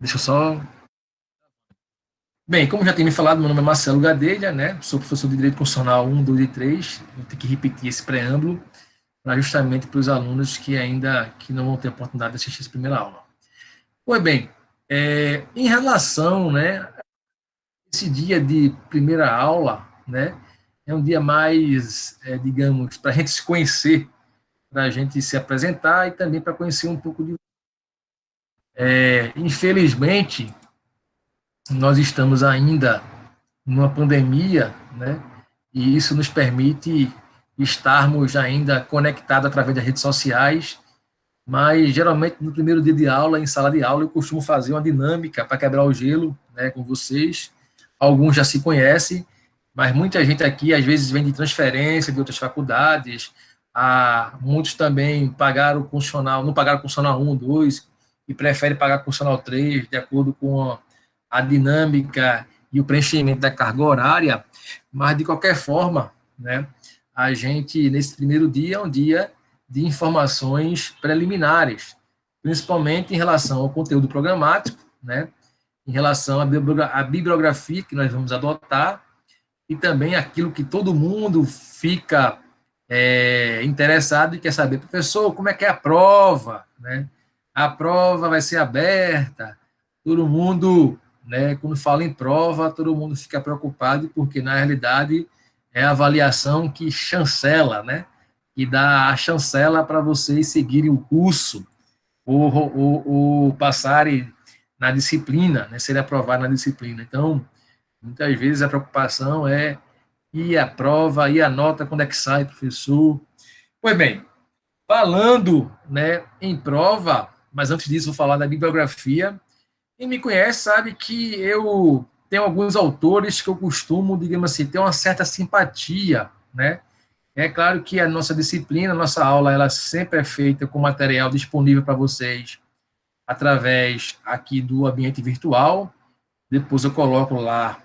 Deixa eu só. Bem, como já tinha me falado, meu nome é Marcelo Gadelha, né? Sou professor de Direito Constitucional 1, 2 e 3. Vou ter que repetir esse preâmbulo para justamente para os alunos que ainda que não vão ter a oportunidade de assistir essa primeira aula. Pois bem, em relação, né, esse dia de primeira aula, né, é um dia mais, digamos, para a gente se conhecer, para a gente se apresentar e também para conhecer um pouco de. Infelizmente, nós estamos ainda numa pandemia, né? E isso nos permite estarmos ainda conectados através das redes sociais, mas geralmente no primeiro dia de aula, em sala de aula, eu costumo fazer uma dinâmica para quebrar o gelo, né, com vocês. Alguns já se conhecem, mas muita gente aqui às vezes vem de transferência de outras faculdades. Muitos também pagaram o constitucional, não pagaram o constitucional 1, 2 e preferem pagar o constitucional 3, de acordo com a dinâmica e o preenchimento da carga horária, mas de qualquer forma, né, a gente, nesse primeiro dia, é um dia de informações preliminares, principalmente em relação ao conteúdo programático, né, em relação à bibliografia que nós vamos adotar e também aquilo que todo mundo fica interessado e quer saber, professor, como é que é a prova, né? A prova vai ser aberta, todo mundo, né, quando fala em prova, todo mundo fica preocupado, porque na realidade é a avaliação que chancela, né? Que dá a chancela para vocês seguirem o curso ou passarem na disciplina, né, serem aprovados na disciplina. Então, muitas vezes a preocupação é e a prova, e a nota, quando é que sai, professor? Pois bem, falando, né, em prova, mas antes disso vou falar da bibliografia. Quem me conhece sabe que eu tenho alguns autores que eu costumo, digamos assim, ter uma certa simpatia, né? É claro que a nossa disciplina, a nossa aula, ela sempre é feita com material disponível para vocês através aqui do ambiente virtual. Depois eu coloco lá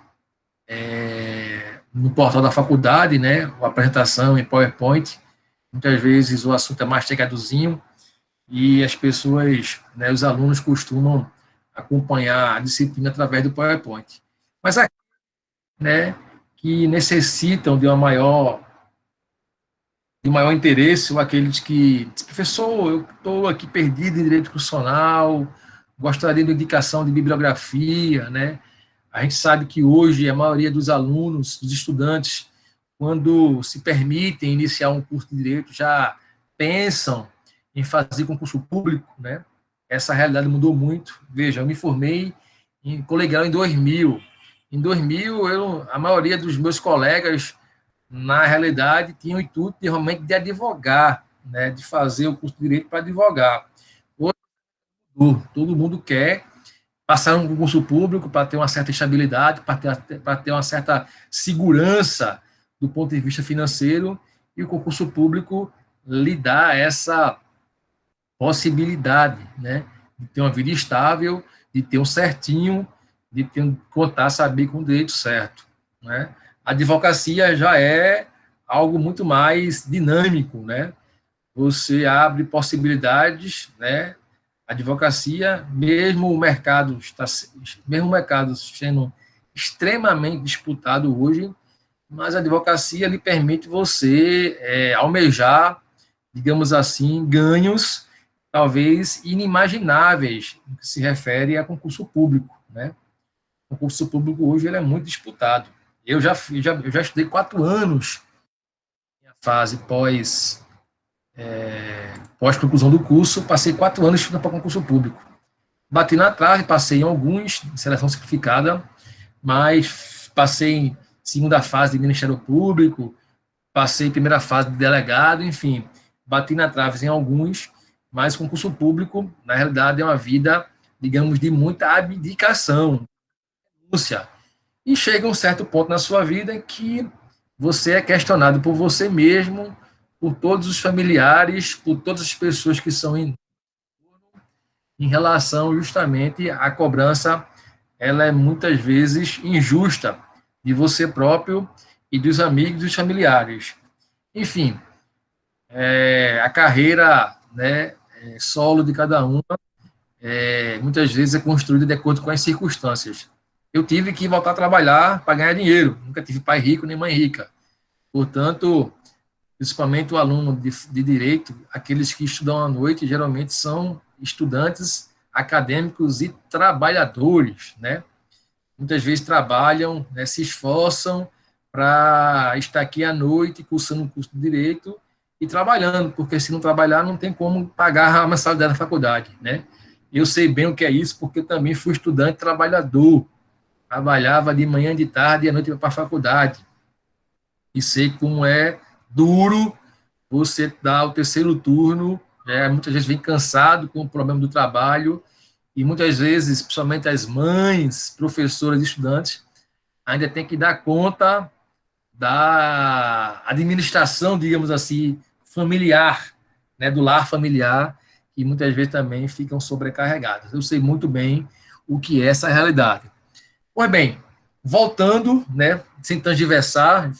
no portal da faculdade, né, a apresentação em PowerPoint. Muitas vezes o assunto é mastigadozinho e as pessoas, né, os alunos costumam acompanhar a disciplina através do PowerPoint. Mas aqui, né, que necessitam de maior interesse, ou aqueles que, professor, eu estou aqui perdido em direito constitucional, gostaria de indicação de bibliografia, né? A gente sabe que hoje a maioria dos alunos, dos estudantes, quando se permitem iniciar um curso de direito, já pensam em fazer concurso público, né? Essa realidade mudou muito. Veja, eu me formei em colegial em 2000. Em 2000, a maioria dos meus colegas, na realidade, tinham o intuito de realmente de advogar, né? De fazer o curso de direito para advogar. Hoje, todo mundo quer passar um concurso público para ter uma certa estabilidade, para ter uma certa segurança do ponto de vista financeiro, e o concurso público lhe dá essa possibilidade, né, de ter uma vida estável, de ter um certinho, de ter, contar, saber com o direito certo, né. A advocacia já é algo muito mais dinâmico, né, você abre possibilidades, né, a advocacia, mesmo o mercado sendo extremamente disputado hoje, mas a advocacia lhe permite você almejar, digamos assim, ganhos talvez inimagináveis no que se refere a concurso público, né? O concurso público hoje ele é muito disputado. Eu já estudei 4 anos na fase pós-conclusão do curso, passei 4 anos estudando para concurso público. Bati na trave, passei em alguns, em seleção simplificada, mas passei em segunda fase de Ministério Público, passei em primeira fase de delegado, enfim, bati na trave em alguns, mas concurso público, na realidade, é uma vida, digamos, de muita abdicação, renúncia. E chega um certo ponto na sua vida em que você é questionado por você mesmo, por todos os familiares, por todas as pessoas que são em relação justamente à cobrança, ela é muitas vezes injusta de você próprio e dos amigos e dos familiares. Enfim, a carreira, né, solo de cada um muitas vezes é construída de acordo com as circunstâncias. Eu tive que voltar a trabalhar para ganhar dinheiro, nunca tive pai rico nem mãe rica. Portanto, principalmente o aluno de direito, aqueles que estudam à noite, geralmente são estudantes acadêmicos e trabalhadores, né? Muitas vezes trabalham, né, se esforçam para estar aqui à noite, cursando um curso de direito e trabalhando, porque se não trabalhar, não tem como pagar a mensalidade da faculdade, né? Eu sei bem o que é isso, porque eu também fui estudante trabalhador, trabalhava de manhã, de tarde e à noite para a faculdade, e sei como é duro você dar o terceiro turno, muitas vezes vem cansado com o problema do trabalho, e muitas vezes, principalmente as mães, professoras e estudantes, ainda tem que dar conta da administração, digamos assim, familiar, né, do lar familiar, que muitas vezes também ficam sobrecarregadas. Eu sei muito bem o que é essa realidade. Pois bem, voltando, né, sem transversar,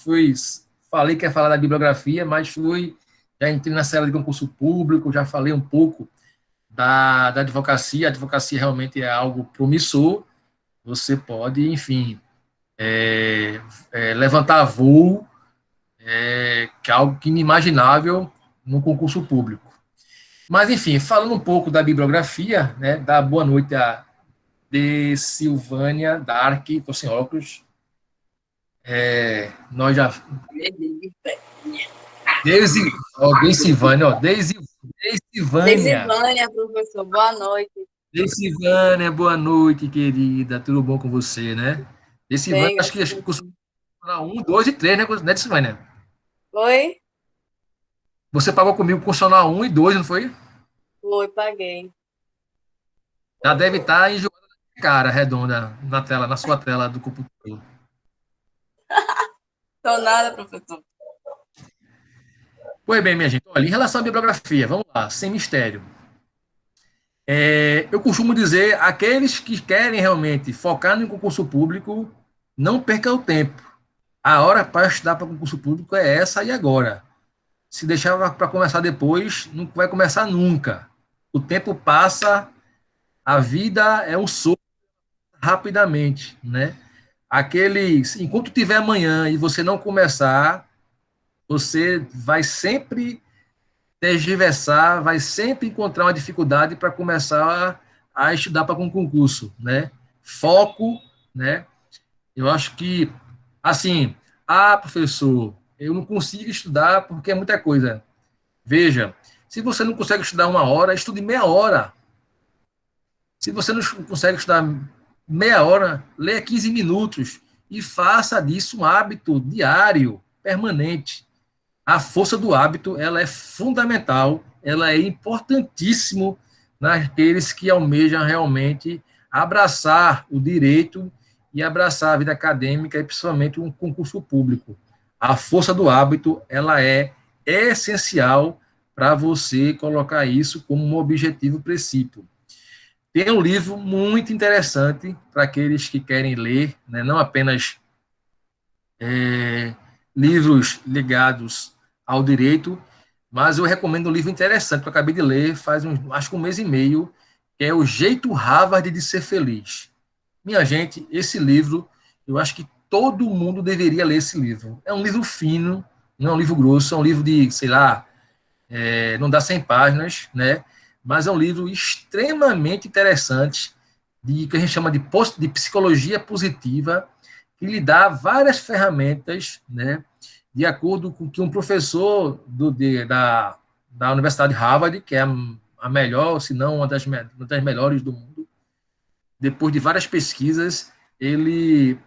falei que ia falar da bibliografia, mas já entrei na série de concurso público, já falei um pouco da advocacia. A advocacia realmente é algo promissor. Você pode, enfim, levantar voo, que é algo inimaginável no concurso público. Mas, enfim, falando um pouco da bibliografia, né, da boa noite a de Silvânia Dark, estou sem óculos. Nós já. Silvânia, ó, Silvânia. Deisivânia, professor, boa noite. Silvânia, boa noite, querida. Tudo bom com você, né? Silvânia, Bem, acho que costuma falar 1, 2 e 3, né, Silvânia? Oi? Você pagou comigo o constitucional 1 e 2, não foi? Foi, paguei. Já deve estar enjoada da cara redonda na tela, na sua tela do computador. Tô nada, professor. Pois bem, minha gente, olha, em relação à bibliografia, vamos lá, sem mistério. Eu costumo dizer, aqueles que querem realmente focar no concurso público, não percam o tempo. A hora para estudar para concurso público é essa e agora. Se deixar para começar depois, não vai começar nunca. O tempo passa, a vida é um sopro rapidamente, né? Enquanto tiver amanhã e você não começar, você vai sempre tergiversar, vai sempre encontrar uma dificuldade para começar a estudar para um concurso, né? Foco, né? Eu acho que, assim, professor, eu não consigo estudar porque é muita coisa. Veja, se você não consegue estudar 1 hora, estude meia hora. Se você não consegue estudar meia hora, leia 15 minutos e faça disso um hábito diário, permanente. A força do hábito, ela é fundamental, ela é importantíssimo naqueles que almejam realmente abraçar o direito e abraçar a vida acadêmica e principalmente um concurso público. A força do hábito, ela é essencial para você colocar isso como um objetivo princípio. Tem um livro muito interessante para aqueles que querem ler, né, não apenas livros ligados ao direito, mas eu recomendo um livro interessante que eu acabei de ler faz acho que 1 mês e meio, que é O Jeito Harvard de Ser Feliz. Minha gente, esse livro, eu acho que todo mundo deveria ler esse livro. É um livro fino, não é um livro grosso, é um livro de, sei lá, não dá 100 páginas, né? Mas é um livro extremamente interessante, que a gente chama de psicologia positiva, que lhe dá várias ferramentas, né? De acordo com que um professor da Universidade de Harvard, que é a melhor, se não uma das melhores do mundo, depois de várias pesquisas, ele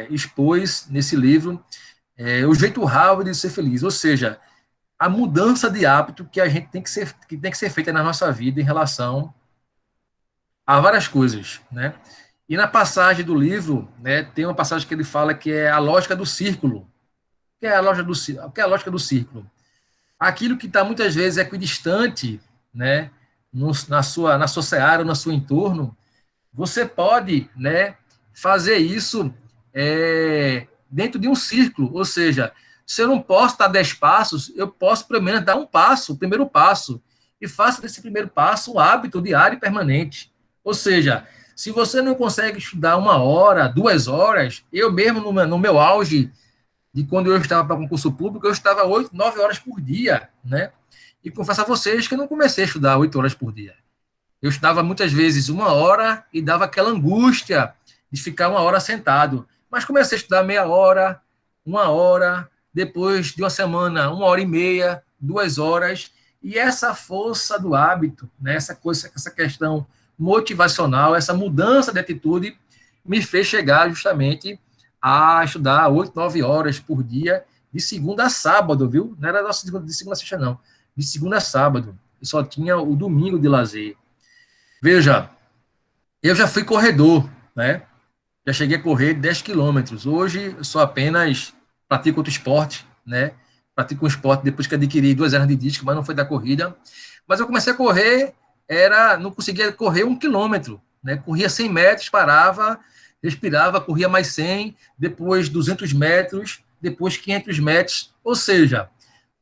expôs nesse livro o jeito Harvard de ser feliz, ou seja, a mudança de hábito que a gente que tem que ser feita na nossa vida em relação a várias coisas, né? E na passagem do livro, né, tem uma passagem que ele fala que é a lógica do círculo. O que é a lógica do círculo? O que é a lógica do círculo? Aquilo que está muitas vezes equidistante, né, na sua seara, no seu entorno, você pode, né, fazer isso dentro de um círculo, ou seja, se eu não posso dar 10 passos, eu posso pelo menos dar um passo, o primeiro passo, e faça desse primeiro passo um hábito diário e permanente. Ou seja, se você não consegue estudar 1 hora, 2 horas, eu mesmo, no meu auge, de quando eu estava para concurso público, eu estava 8, 9 horas por dia, né? E confesso a vocês que eu não comecei a estudar 8 horas por dia. Eu estudava muitas vezes 1 hora e dava aquela angústia de ficar 1 hora sentado. Mas comecei a estudar meia hora, 1 hora, depois de uma semana, 1 hora e meia, 2 horas. E essa força do hábito, né, essa questão motivacional, essa mudança de atitude, me fez chegar justamente a estudar 8, 9 horas por dia, de segunda a sábado, viu? Não era de segunda a sexta, não. De segunda a sábado. E só tinha o domingo de lazer. Veja, eu já fui corredor, né? Já cheguei a correr 10 quilômetros. Hoje, eu só apenas pratico outro esporte, né? Pratico um esporte depois que adquiri 2 anos de disco, mas não foi da corrida. Mas eu comecei a correr, não conseguia correr 1 quilômetro, né? Corria 100 metros, parava, respirava, corria mais 100, depois 200 metros, depois 500 metros. Ou seja,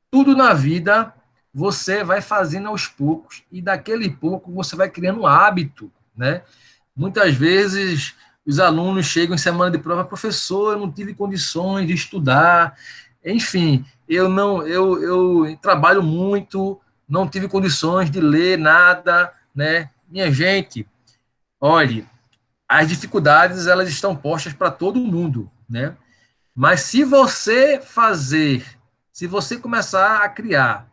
tudo na vida você vai fazendo aos poucos e daquele pouco você vai criando um hábito, né? Muitas vezes os alunos chegam em semana de prova, professor, eu não tive condições de estudar, enfim, eu trabalho muito, não tive condições de ler nada, né? Minha gente, olhe, as dificuldades elas estão postas para todo mundo, né? Mas se você começar a criar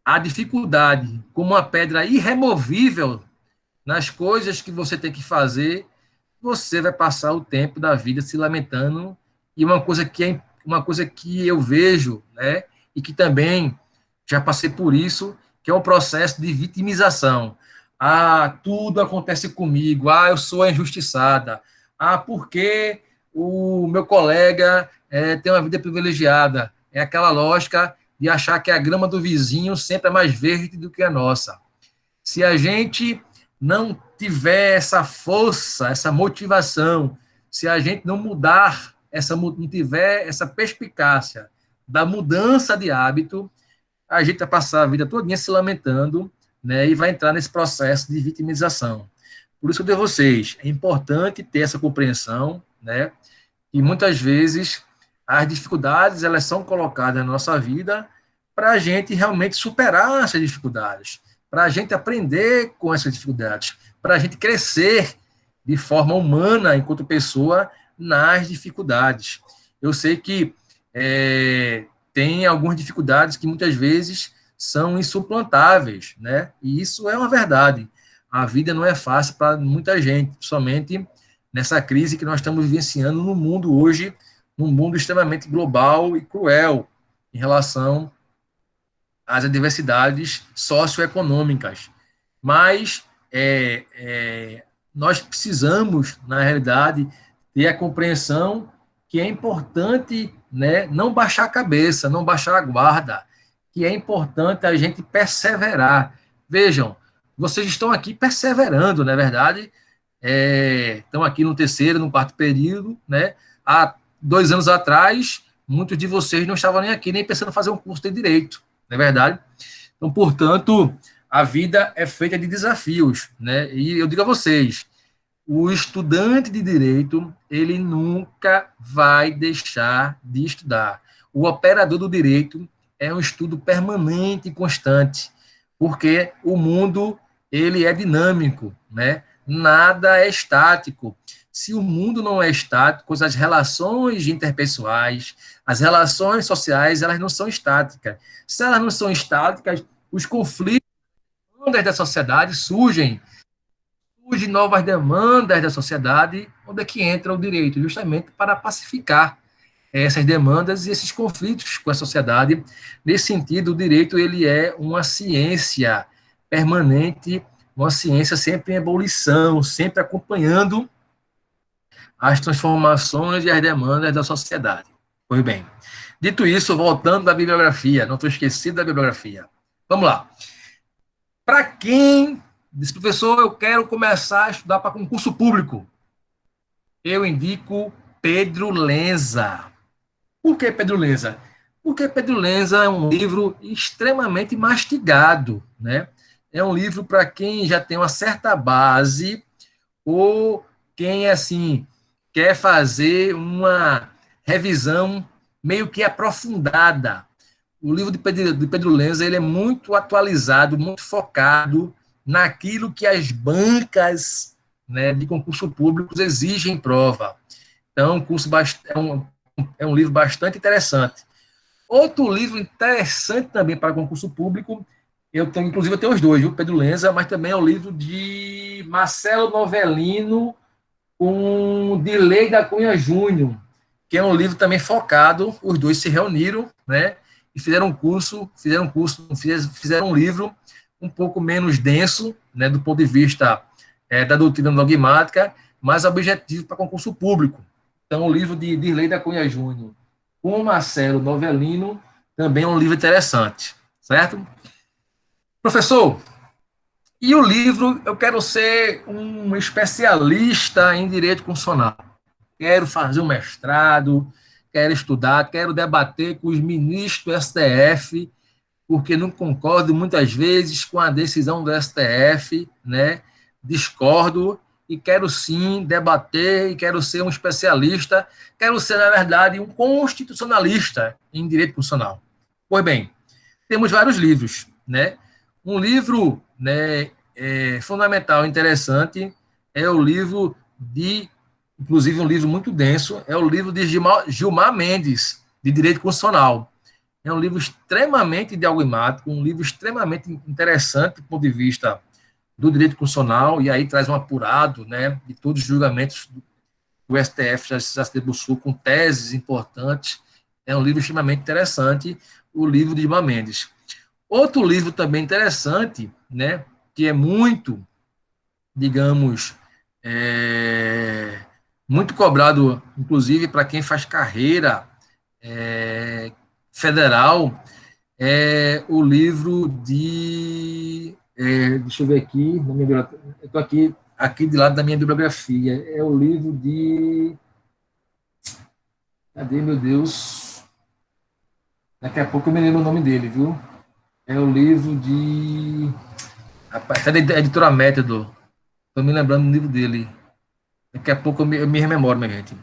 a dificuldade como uma pedra irremovível nas coisas que você tem que fazer, você vai passar o tempo da vida se lamentando. E uma coisa que eu vejo, né, e que também já passei por isso, que é um processo de vitimização. Ah, tudo acontece comigo. Ah, eu sou a injustiçada. Ah, porque o meu colega tem uma vida privilegiada. É aquela lógica de achar que a grama do vizinho sempre é mais verde do que a nossa. Se a gente não tiver essa força, essa motivação, se a gente não mudar, não tiver essa perspicácia da mudança de hábito, a gente vai passar a vida todinha se lamentando, né, e vai entrar nesse processo de vitimização. Por isso eu digo a vocês, é importante ter essa compreensão, né, e muitas vezes as dificuldades elas são colocadas na nossa vida para a gente realmente superar essas dificuldades, para a gente aprender com essas dificuldades, para a gente crescer de forma humana enquanto pessoa nas dificuldades. Eu sei que tem algumas dificuldades que muitas vezes são insuplantáveis, né? E isso é uma verdade. A vida não é fácil para muita gente, somente nessa crise que nós estamos vivenciando no mundo hoje, num mundo extremamente global e cruel em relação às adversidades socioeconômicas. Mas nós precisamos, na realidade, ter a compreensão que é importante, né, não baixar a cabeça, não baixar a guarda, que é importante a gente perseverar. Vejam, vocês estão aqui perseverando, não é verdade? Estão aqui no terceiro, no quarto período, né? Há 2 anos atrás, muitos de vocês não estavam nem aqui, nem pensando em fazer um curso de direito, não é verdade? Então, portanto, a vida é feita de desafios, né? E eu digo a vocês, o estudante de direito, ele nunca vai deixar de estudar. O operador do direito é um estudo permanente e constante, porque o mundo, ele é dinâmico, né? Nada é estático. Se o mundo não é estático, as relações interpessoais, as relações sociais, elas não são estáticas. Se elas não são estáticas, os conflitos da sociedade surgem novas demandas da sociedade, onde é que entra o direito? Justamente para pacificar essas demandas e esses conflitos com a sociedade. Nesse sentido, o direito ele é uma ciência permanente, uma ciência sempre em ebulição, sempre acompanhando as transformações e as demandas da sociedade. Pois bem, dito isso, voltando da bibliografia, não estou esquecido da bibliografia. Vamos lá. Para quem diz, professor, eu quero começar a estudar para concurso público, eu indico Pedro Lenza. Por que Pedro Lenza? Porque Pedro Lenza é um livro extremamente mastigado, né? É um livro para quem já tem uma certa base ou quem, assim, quer fazer uma revisão meio que aprofundada. O livro de Pedro Lenza ele é muito atualizado, muito focado naquilo que as bancas, né, de concurso público exigem em prova. Então, é um livro bastante interessante. Outro livro interessante também para concurso público, inclusive eu tenho os dois, viu? Pedro Lenza, mas também é o livro de Marcelo Novelino com Dilei da Cunha Júnior, que é um livro também focado, os dois se reuniram, né? E fizeram um livro um pouco menos denso, né, do ponto de vista da doutrina dogmática, mais objetivo para concurso público. Então, o livro de Dirley da Cunha Júnior com Marcelo Novelino também é um livro interessante, certo? Professor, e o livro Eu Quero Ser um Especialista em Direito Constitucional. Quero fazer um mestrado, quero estudar, quero debater com os ministros do STF, porque não concordo muitas vezes com a decisão do STF, né? Discordo e quero sim debater e quero ser um especialista, quero ser, na verdade, um constitucionalista em direito constitucional. Pois bem, temos vários livros, né? Um livro, né, fundamental, interessante, é o livro inclusive um livro muito denso, é o livro de Gilmar Mendes, de Direito Constitucional. É um livro extremamente dialogmático, um livro extremamente interessante do ponto de vista do direito constitucional, e aí traz um apurado, né, de todos os julgamentos do STF já se debruçou com teses importantes. É um livro extremamente interessante, o livro de Gilmar Mendes. Outro livro também interessante, né, que é muito, digamos, muito cobrado, inclusive para quem faz carreira federal, é o livro deixa eu ver aqui, eu estou aqui de lado da minha bibliografia, é o livro de, cadê, meu Deus, daqui a pouco eu me lembro o nome dele, viu? É o livro de, rapaz, é da editora Método, estou me lembrando do livro dele, daqui a pouco eu me rememoro, minha gente.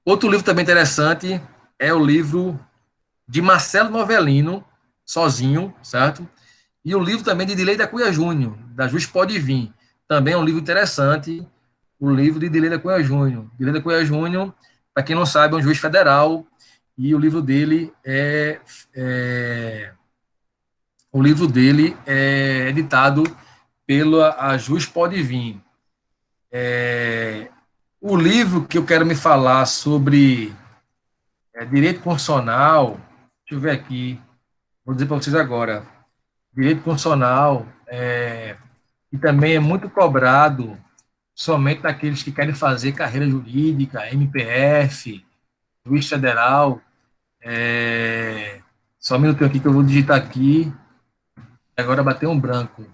Outro livro também interessante é o livro de Marcelo Novelino, Sozinho, certo? E o livro também de Dilei da Cunha Júnior, da Juiz Pode Vir. Também é um livro interessante, o livro de Dilei da Cunha Júnior. Dilei da Cunha Júnior, para quem não sabe, é um juiz federal, e o livro dele é editado pela a Juiz Pode Vir. O livro que eu quero me falar sobre direito constitucional, deixa eu ver aqui, vou dizer para vocês agora, direito constitucional, e também é muito cobrado somente daqueles que querem fazer carreira jurídica, MPF, juiz federal. Só um minutinho aqui que eu vou digitar aqui, agora bateu um branco.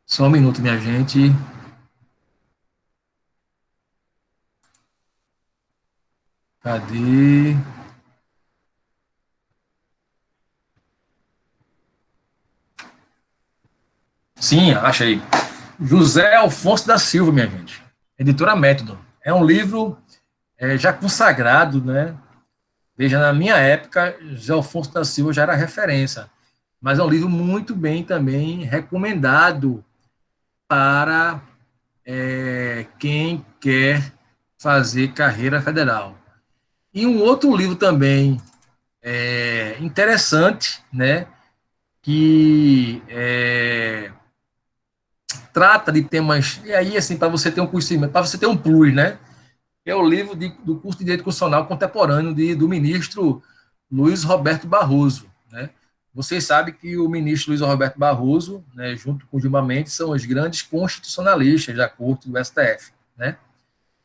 Só um minuto, minha gente. Cadê? Sim, achei. José Alfonso da Silva, minha gente. Editora Método. É um livro já consagrado, né? Veja, na minha época, José Alfonso da Silva já era referência. Mas é um livro muito bem também recomendado para quem quer fazer carreira federal. E um outro livro também interessante, né? Que trata de temas, e aí, assim, para você ter um conhecimento, para você ter um plus, né? É o livro do curso de Direito Constitucional Contemporâneo do ministro Luiz Roberto Barroso, né? Vocês sabem que o ministro Luiz Roberto Barroso, né, junto com Gilmar Mendes, são os grandes constitucionalistas da Corte do STF, né?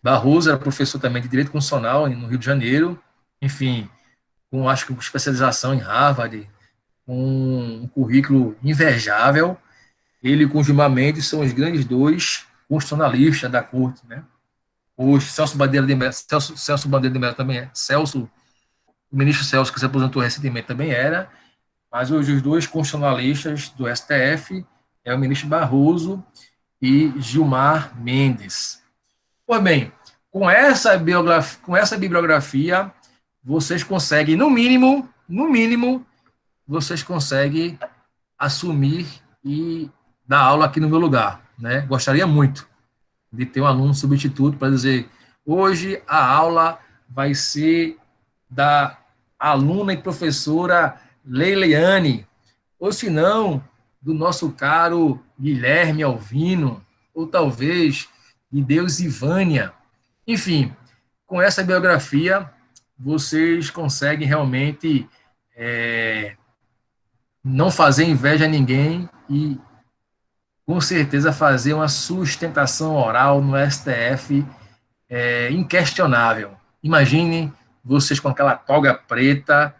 Barroso era professor também de Direito Constitucional no Rio de Janeiro, enfim, acho que com especialização em Harvard, com um currículo invejável. Ele com Gilmar Mendes são os grandes dois constitucionalistas da Corte, né? hoje, Celso Bandeira de Mello, Celso Bandeira de Mello também é, Celso, o ministro Celso, que se aposentou recentemente, também era, mas hoje os dois constitucionalistas do STF é o ministro Barroso e Gilmar Mendes. Pois bem, com essa bibliografia, vocês conseguem, no mínimo, vocês conseguem assumir e dar aula aqui no meu lugar, né? Gostaria muito de ter um aluno substituto para dizer, hoje a aula vai ser da aluna e professora Leileane, ou se não, do nosso caro Guilherme Alvino, ou talvez de Deus Ivânia. Enfim, com essa biografia, vocês conseguem realmente não fazer inveja a ninguém e, com certeza, fazer uma sustentação oral no STF inquestionável. Imaginem vocês com aquela toga preta,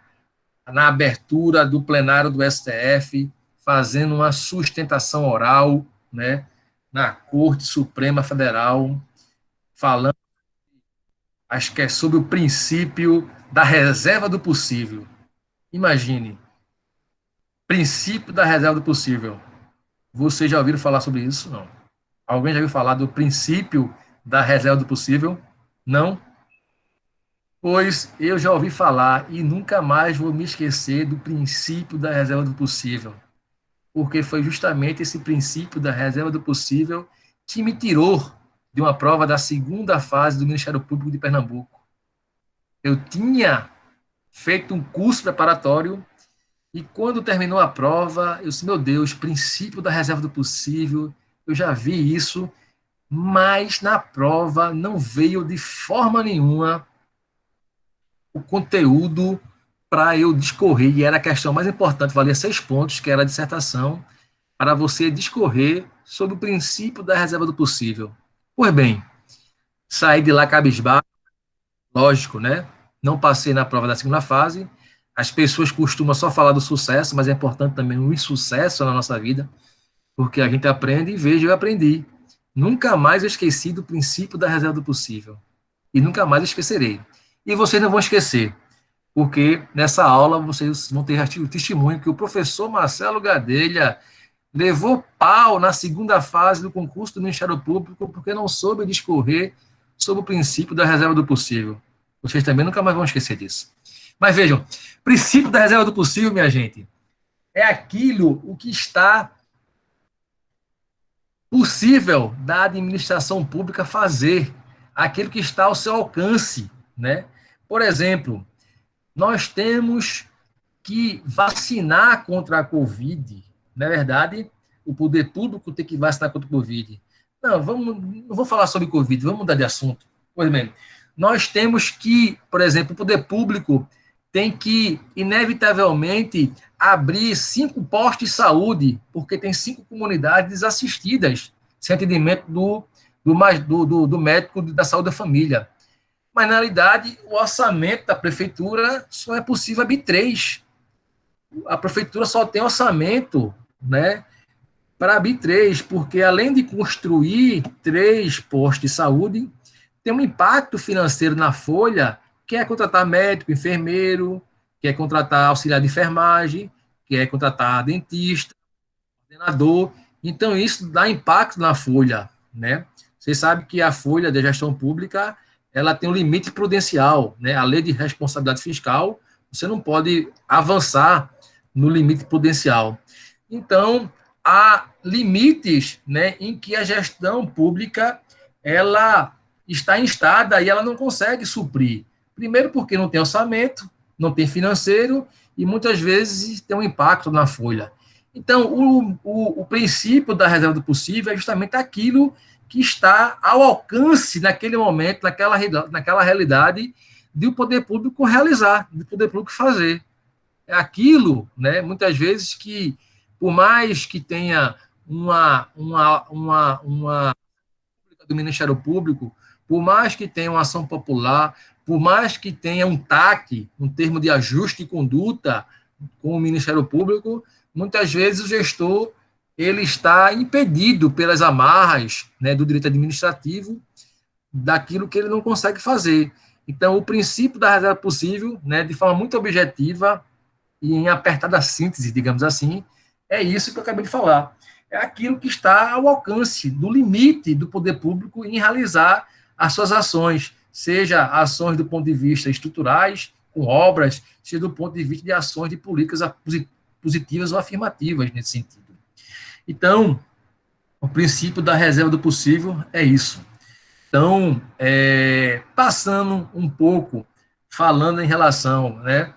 na abertura do plenário do STF, fazendo uma sustentação oral, né, na Corte Suprema Federal, falando, acho que é sobre o princípio da reserva do possível. Imagine, princípio da reserva do possível. Vocês já ouviram falar sobre isso? Não. Alguém já ouviu falar do princípio da reserva do possível? Não? Pois eu já ouvi falar e nunca mais vou me esquecer do princípio da reserva do possível, porque foi justamente esse princípio da reserva do possível que me tirou de uma prova da segunda fase do Ministério Público de Pernambuco. Eu tinha feito um curso preparatório e quando terminou a prova, eu disse, meu Deus, princípio da reserva do possível, eu já vi isso, mas na prova não veio de forma nenhuma o conteúdo para eu discorrer, e era a questão mais importante, valia 6 pontos, que era a dissertação, para você discorrer sobre o princípio da reserva do possível. Pois bem, saí de lá cabisbaixo, lógico, né? Não passei na prova da segunda fase. As pessoas costumam só falar do sucesso, mas é importante também o insucesso na nossa vida, porque a gente aprende e veja, eu aprendi. Nunca mais eu esqueci do princípio da reserva do possível. E nunca mais eu esquecerei. E vocês não vão esquecer, porque nessa aula vocês vão ter o testemunho que o professor Marcelo Gadelha levou pau na segunda fase do concurso do Ministério Público porque não soube discorrer sobre o princípio da reserva do possível. Vocês também nunca mais vão esquecer disso. Mas vejam, princípio da reserva do possível, minha gente, é aquilo o que está possível da administração pública fazer, aquilo que está ao seu alcance, né? Por exemplo, nós temos que vacinar contra a Covid, não é verdade? O poder público tem que vacinar contra a Covid. Não vou falar sobre Covid, vamos mudar de assunto. Pois bem, nós temos que, por exemplo, o poder público tem que, inevitavelmente, abrir 5 postos de saúde, porque tem 5 comunidades desassistidas, sem atendimento do médico da saúde da família. Mas, na realidade, o orçamento da prefeitura só é possível abrir 3. A prefeitura só tem orçamento, né, para abrir 3, porque além de construir 3 postos de saúde, tem um impacto financeiro na folha, que é contratar médico, enfermeiro, que é contratar auxiliar de enfermagem, que é contratar dentista, coordenador. Então, isso dá impacto na folha, né? Vocês sabem que a folha de gestão pública, ela tem um limite prudencial, né? A lei de responsabilidade fiscal, você não pode avançar no limite prudencial. Então, há limites, né, em que a gestão pública ela está instada e ela não consegue suprir. Primeiro porque não tem orçamento, não tem financeiro e muitas vezes tem um impacto na folha. Então, o princípio da reserva do possível é justamente aquilo que está ao alcance naquele momento, naquela realidade, de o poder público realizar, do poder público fazer. É aquilo, né, muitas vezes, que, por mais que tenha uma do Ministério Público, por mais que tenha uma ação popular, por mais que tenha um TAC, um termo de ajuste de conduta com o Ministério Público, muitas vezes o gestor ele está impedido pelas amarras, né, do direito administrativo daquilo que ele não consegue fazer. Então, o princípio da reserva possível, né, de forma muito objetiva e em apertada síntese, digamos assim, é isso que eu acabei de falar. É aquilo que está ao alcance do limite do poder público em realizar as suas ações, seja ações do ponto de vista estruturais, com obras, seja do ponto de vista de ações de políticas positivas ou afirmativas nesse sentido. Então, o princípio da reserva do possível é isso. Então, passando um pouco, falando em relação, né,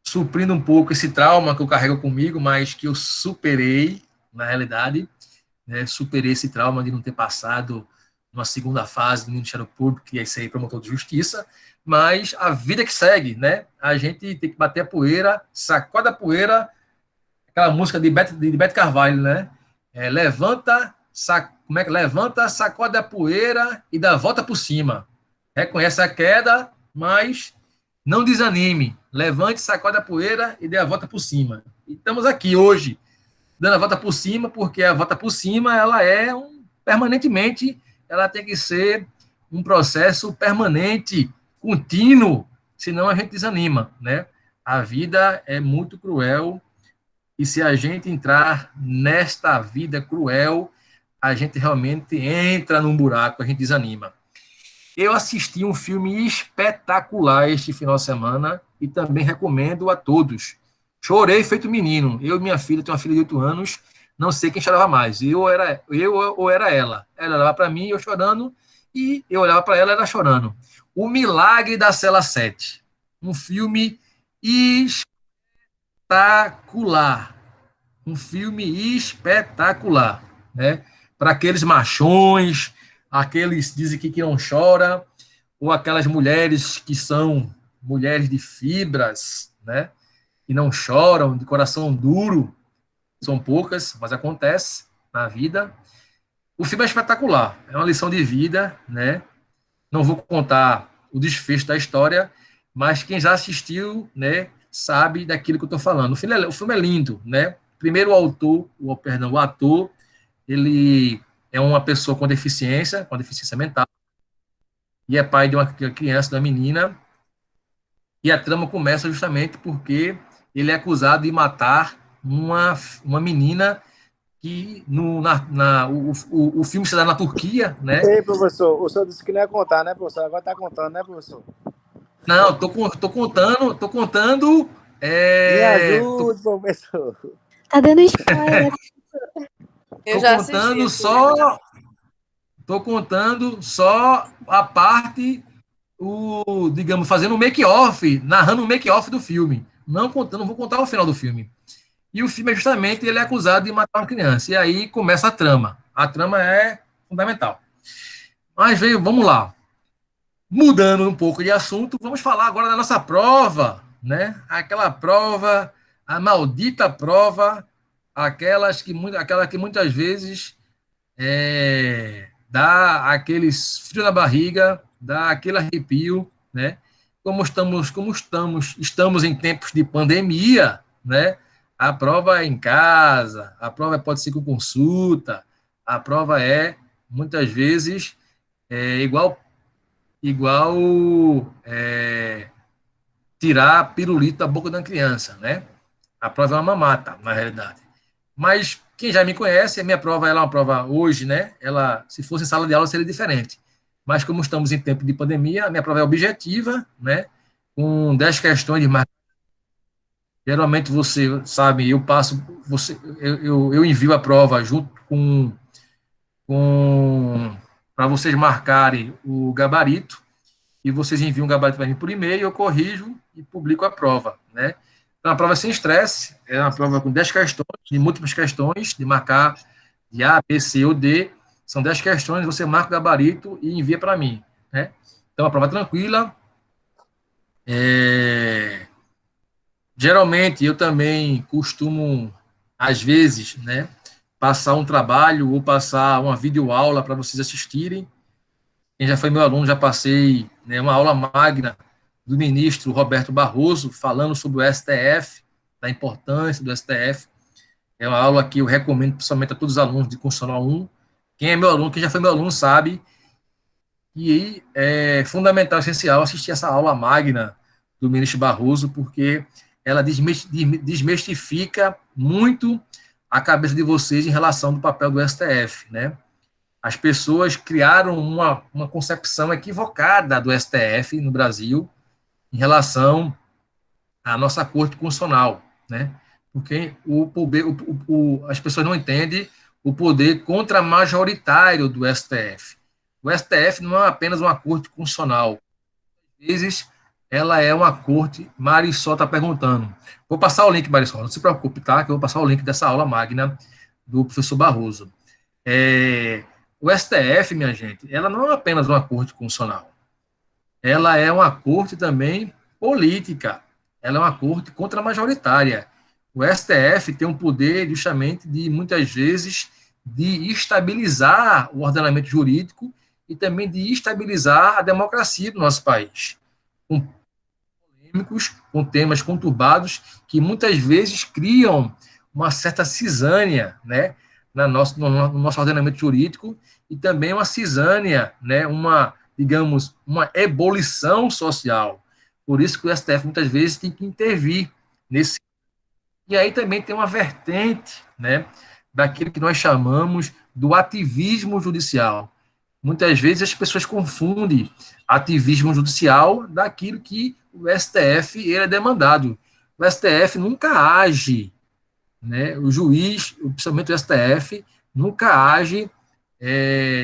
suprindo um pouco esse trauma que eu carrego comigo, mas que eu superei, na realidade, né, superei esse trauma de não ter passado numa segunda fase do Ministério Público, que é ser promotor de justiça, mas a vida que segue, né? A gente tem que bater a poeira, sacode a poeira, aquela música de Beto Carvalho, né? Levanta, como é que levanta, sacode a poeira e dá a volta por cima. Reconhece a queda, mas não desanime. Levante, sacode a poeira e dê a volta por cima. E estamos aqui hoje, dando a volta por cima, porque a volta por cima, ela permanentemente, ela tem que ser um processo permanente, contínuo, senão a gente desanima, né? A vida é muito cruel e se a gente entrar nesta vida cruel, a gente realmente entra num buraco, a gente desanima. Eu assisti um filme espetacular este final de semana e também recomendo a todos. Chorei feito menino. Eu e minha filha, tenho uma filha de 8 anos, não sei quem chorava mais, eu ou era ela. Ela olhava para mim, eu chorando, e eu olhava para ela, ela chorando. O Milagre da Cela 7. Um filme espetacular. Um filme espetacular, né? Para aqueles machões, aqueles que dizem que não chora, ou aquelas mulheres que são mulheres de fibras, né? Que não choram, de coração duro, são poucas, mas acontece na vida. O filme é espetacular, é uma lição de vida, né? Não vou contar o desfecho da história, mas quem já assistiu, né, sabe daquilo que eu estou falando. O filme é lindo, né? Primeiro, o ator, ele é uma pessoa com deficiência mental, e é pai de uma criança, de uma menina, e a trama começa justamente porque ele é acusado de matar uma menina que o filme se dá na Turquia, né? Ei, professor, o senhor disse que não ia contar, né, professor? Agora está contando, né, professor? Não, tô contando. Me Tô, ajude, professor. Tá dando spoiler. Eu tô já assisti contando esse filme. só. Tô contando só a parte, digamos, fazendo um make-off, narrando um make-off do filme. Não vou contar o final do filme. E o filme é justamente ele é acusado de matar uma criança. E aí começa a trama. A trama é fundamental. Mas vamos lá. Mudando um pouco de assunto, vamos falar agora da nossa prova, né? Aquela prova, a maldita prova, aquela que muitas vezes dá aqueles frio na barriga, dá aquele arrepio, né? Estamos em tempos de pandemia, né? A prova é em casa, a prova pode ser com consulta, a prova muitas vezes, igual tirar pirulito da boca da criança, né? A prova é uma mamata, na realidade. Mas quem já me conhece, a minha prova ela é uma prova hoje, né? Ela, se fosse em sala de aula, seria diferente. Mas como estamos em tempo de pandemia, a minha prova é objetiva, né? Com 10 questões de marca. Geralmente você sabe, eu envio a prova junto com para vocês marcarem o gabarito, e vocês enviam um gabarito para mim por e-mail, eu corrijo e publico a prova, né? Então, a prova é sem estresse, é uma prova com 10 questões, de múltiplas questões, de marcar de A, B, C ou D, são 10 questões, você marca o gabarito e envia para mim, né? Então, a prova é tranquila. Geralmente, eu também costumo, às vezes, né, passar um trabalho ou passar uma videoaula para vocês assistirem. Quem já foi meu aluno, já passei, né, uma aula magna do ministro Roberto Barroso, falando sobre o STF, da importância do STF. É uma aula que eu recomendo principalmente a todos os alunos de Constitucional 1. Quem é meu aluno, quem já foi meu aluno, sabe E aí é fundamental, essencial, assistir essa aula magna do ministro Barroso, porque ela desmistifica muito a cabeça de vocês em relação do papel do STF, né? As pessoas criaram uma concepção equivocada do STF no Brasil em relação à nossa Corte Constitucional, né? Porque as pessoas não entendem o poder contramajoritário do STF. O STF não é apenas uma Corte Constitucional. Às vezes, ela é uma corte. Marisol está perguntando. Vou passar o link, Marisol, não se preocupe, tá? Que eu vou passar o link dessa aula magna do professor Barroso. O STF, minha gente, ela não é apenas uma corte constitucional. Ela é uma corte também política. Ela é uma corte contramajoritária. O STF tem um poder, justamente, de, muitas vezes, de estabilizar o ordenamento jurídico e também de estabilizar a democracia do nosso país. Com polêmicos, com temas conturbados, que muitas vezes criam uma certa cisânia, né, no nosso ordenamento jurídico, e também uma cisânia, né, digamos, uma ebulição social. Por isso que o STF muitas vezes tem que intervir nesse. E aí também tem uma vertente, né, daquilo que nós chamamos do ativismo judicial. Muitas vezes as pessoas confundem ativismo judicial daquilo que o STF ele é demandado. O STF nunca age, né? O juiz, principalmente o STF, nunca age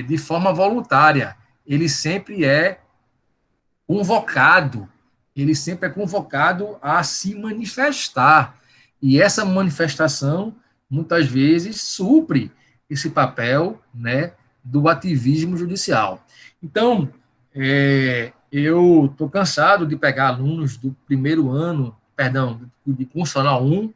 de forma voluntária. Ele sempre é convocado, a se manifestar. E essa manifestação, muitas vezes, supre esse papel, né, do ativismo judicial. Então, eu estou cansado de pegar alunos do primeiro ano, perdão, de Constitucional 1,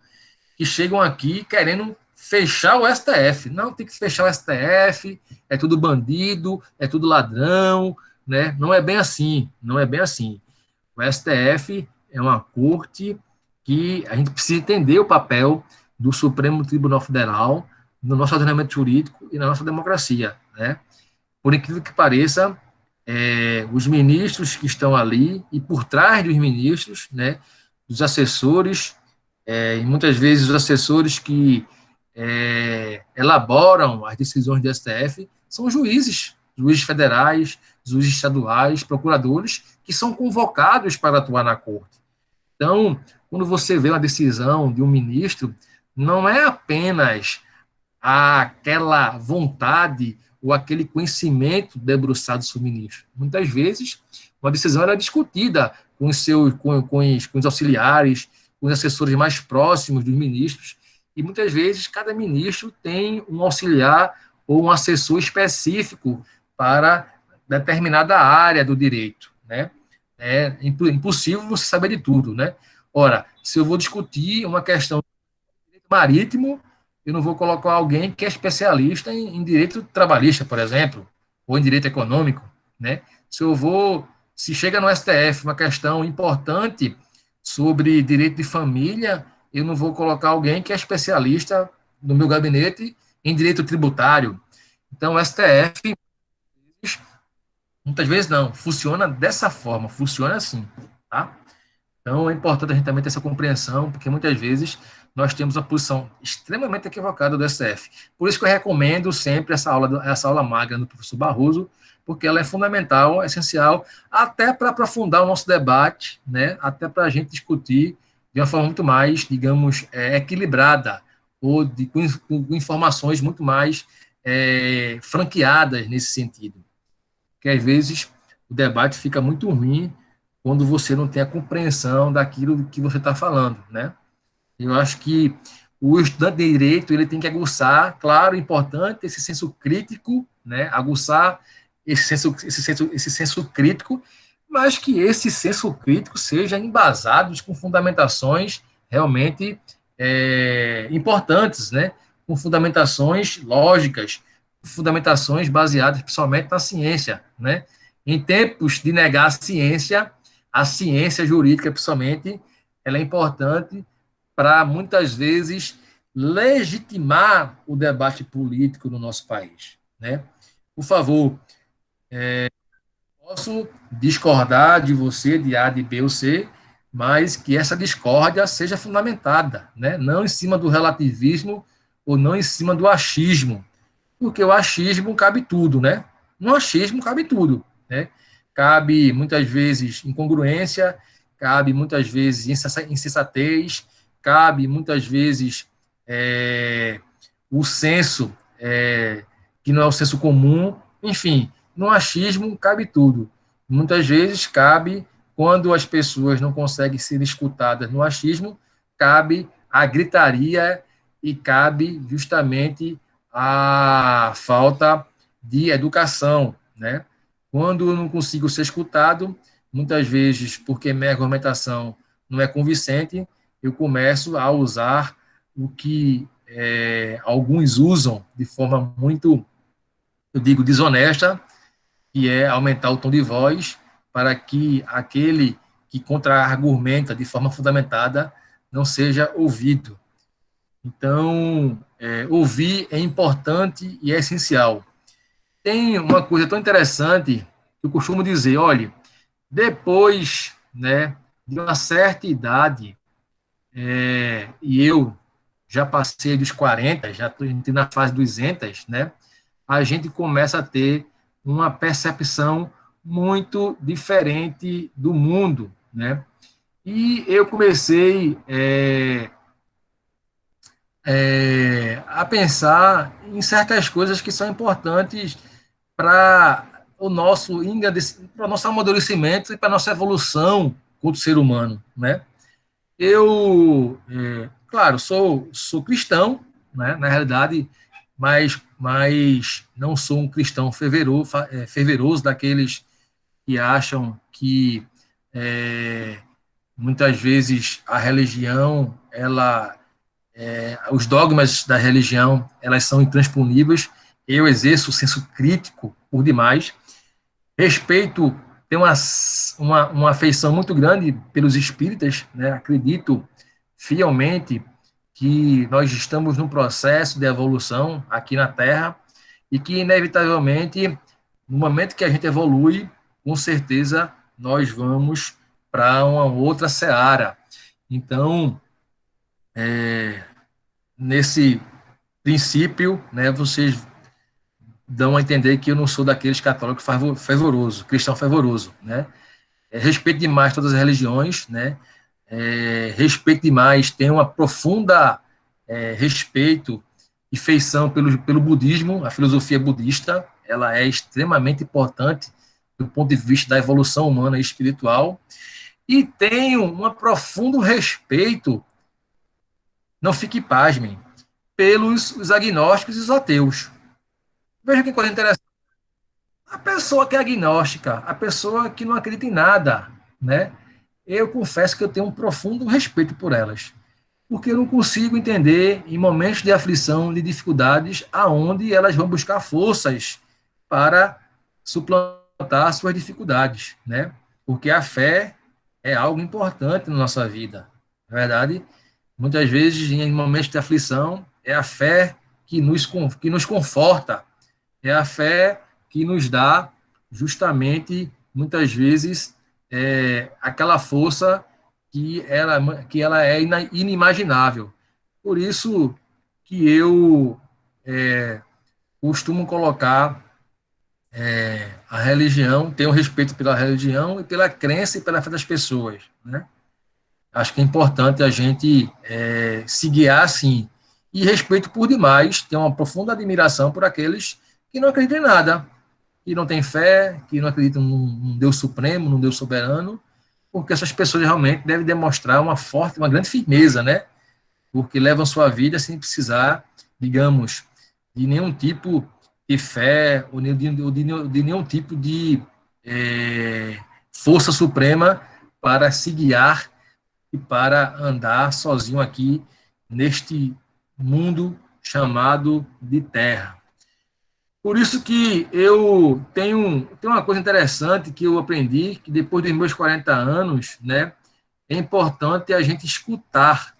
que chegam aqui querendo fechar o STF. Não, tem que fechar o STF, é tudo bandido, é tudo ladrão, né? Não é bem assim, não é bem assim. O STF é uma corte que a gente precisa entender o papel do Supremo Tribunal Federal no nosso ordenamento jurídico e na nossa democracia, né? Por incrível que pareça, os ministros que estão ali e por trás dos ministros, né, dos assessores, e muitas vezes os assessores que elaboram as decisões do STF são juízes federais, juízes estaduais, procuradores, que são convocados para atuar na corte. Então, quando você vê uma decisão de um ministro, não é apenas aquela vontade ou aquele conhecimento debruçado sobre o ministro. Muitas vezes, uma decisão era discutida com os auxiliares, com os assessores mais próximos dos ministros, e muitas vezes cada ministro tem um auxiliar ou um assessor específico para determinada área do direito, né? É impossível você saber de tudo, né? Ora, se eu vou discutir uma questão de direito marítimo, eu não vou colocar alguém que é especialista em direito trabalhista, por exemplo, ou em direito econômico, né? Se chega no STF uma questão importante sobre direito de família, eu não vou colocar alguém que é especialista no meu gabinete em direito tributário. Então, o STF, muitas vezes não, funciona dessa forma, funciona assim, tá? Então, é importante a gente também ter essa compreensão, porque muitas vezes nós temos uma posição extremamente equivocada do STF. Por isso que eu recomendo sempre essa aula magna do professor Barroso, porque ela é fundamental, é essencial, até para aprofundar o nosso debate, né? Até para a gente discutir de uma forma muito mais, digamos, equilibrada, ou com informações muito mais franqueadas nesse sentido. Porque, às vezes, o debate fica muito ruim quando você não tem a compreensão daquilo que você está falando, né? Eu acho que o estudante de direito ele tem que aguçar, claro, importante esse senso crítico, né? Aguçar esse senso crítico, mas que esse senso crítico seja embasado com fundamentações realmente importantes, né? Com fundamentações lógicas, fundamentações baseadas principalmente na ciência, né? Em tempos de negar a ciência jurídica, principalmente, ela é importante para, muitas vezes, legitimar o debate político no nosso país, né? Por favor, Posso discordar de você, de A, de B ou C, mas que essa discórdia seja fundamentada, né? Não em cima do relativismo ou não em cima do achismo, porque o achismo cabe tudo, né? No achismo cabe tudo, né? Cabe muitas vezes incongruência, cabe muitas vezes insensatez, cabe muitas vezes o senso que não é o senso comum, enfim, no achismo cabe tudo. Muitas vezes cabe, quando as pessoas não conseguem ser escutadas no achismo, cabe a gritaria e cabe justamente a falta de educação, né? Quando eu não consigo ser escutado, muitas vezes porque minha argumentação não é convincente, eu começo a usar o que alguns usam de forma muito, eu digo, desonesta, que é aumentar o tom de voz para que aquele que contra-argumenta de forma fundamentada não seja ouvido. Então, ouvir é importante e é essencial. Tem uma coisa tão interessante que eu costumo dizer, olha, depois, né, de uma certa idade, e eu já passei dos 40, já estou na fase dos entas, né, a gente começa a ter uma percepção muito diferente do mundo, né? E eu comecei a pensar em certas coisas que são importantes para o nosso para o nosso amadurecimento e para a nossa evolução como ser humano, né? Eu, claro, sou cristão, né, na realidade, mas não sou um cristão fervoroso daqueles que acham que muitas vezes a religião, os dogmas da religião, elas são intransponíveis. Eu exerço o senso crítico por demais. Respeito, tenho uma afeição muito grande pelos espíritas, né? Acredito fielmente que nós estamos num processo de evolução aqui na Terra e que, inevitavelmente, no momento que a gente evolui, com certeza nós vamos para uma outra seara. Então, nesse princípio, né, vocês dão a entender que eu não sou daqueles católicos fervoroso, cristão fervoroso, né? Respeito demais todas as religiões, né? Respeito demais, tenho uma profunda respeito e feição pelo budismo, a filosofia budista, ela é extremamente importante do ponto de vista da evolução humana e espiritual, e tenho um profundo respeito, não fique pasmem, pelos os agnósticos e os ateus. Veja que coisa interessante. A pessoa que é agnóstica, a pessoa que não acredita em nada, né? Eu confesso que eu tenho um profundo respeito por elas, porque eu não consigo entender, em momentos de aflição, de dificuldades, aonde elas vão buscar forças para suplantar suas dificuldades, né? Porque a fé é algo importante na nossa vida, na verdade. Muitas vezes, em momentos de aflição, é a fé que nos conforta, é a fé que nos dá justamente, muitas vezes, aquela força que ela é inimaginável. Por isso que eu costumo colocar a religião, tenho respeito pela religião e pela crença e pela fé das pessoas, né? Acho que é importante a gente se guiar assim. E respeito por demais, tenho uma profunda admiração por aqueles que não acreditam em nada, que não têm fé, que não acreditam num Deus supremo, num Deus soberano, porque essas pessoas realmente devem demonstrar uma grande firmeza, né? Porque levam sua vida sem precisar, digamos, de nenhum tipo de fé ou de nenhum tipo de força suprema para se guiar e para andar sozinho aqui neste mundo chamado de Terra. Por isso que eu tenho uma coisa interessante que eu aprendi, que depois dos meus 40 anos, né, é importante a gente escutar.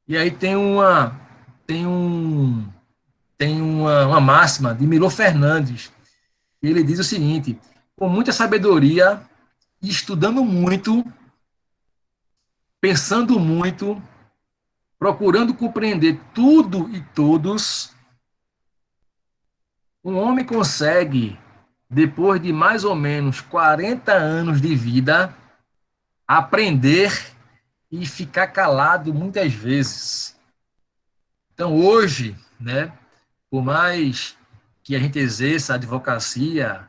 E aí tem uma máxima de Milor Fernandes, Ele diz o seguinte: com muita sabedoria, estudando muito, pensando muito, procurando compreender tudo e todos, um homem consegue, depois de mais ou menos 40 anos de vida, aprender e ficar calado muitas vezes. Então, hoje, né, por mais que a gente exerça a advocacia,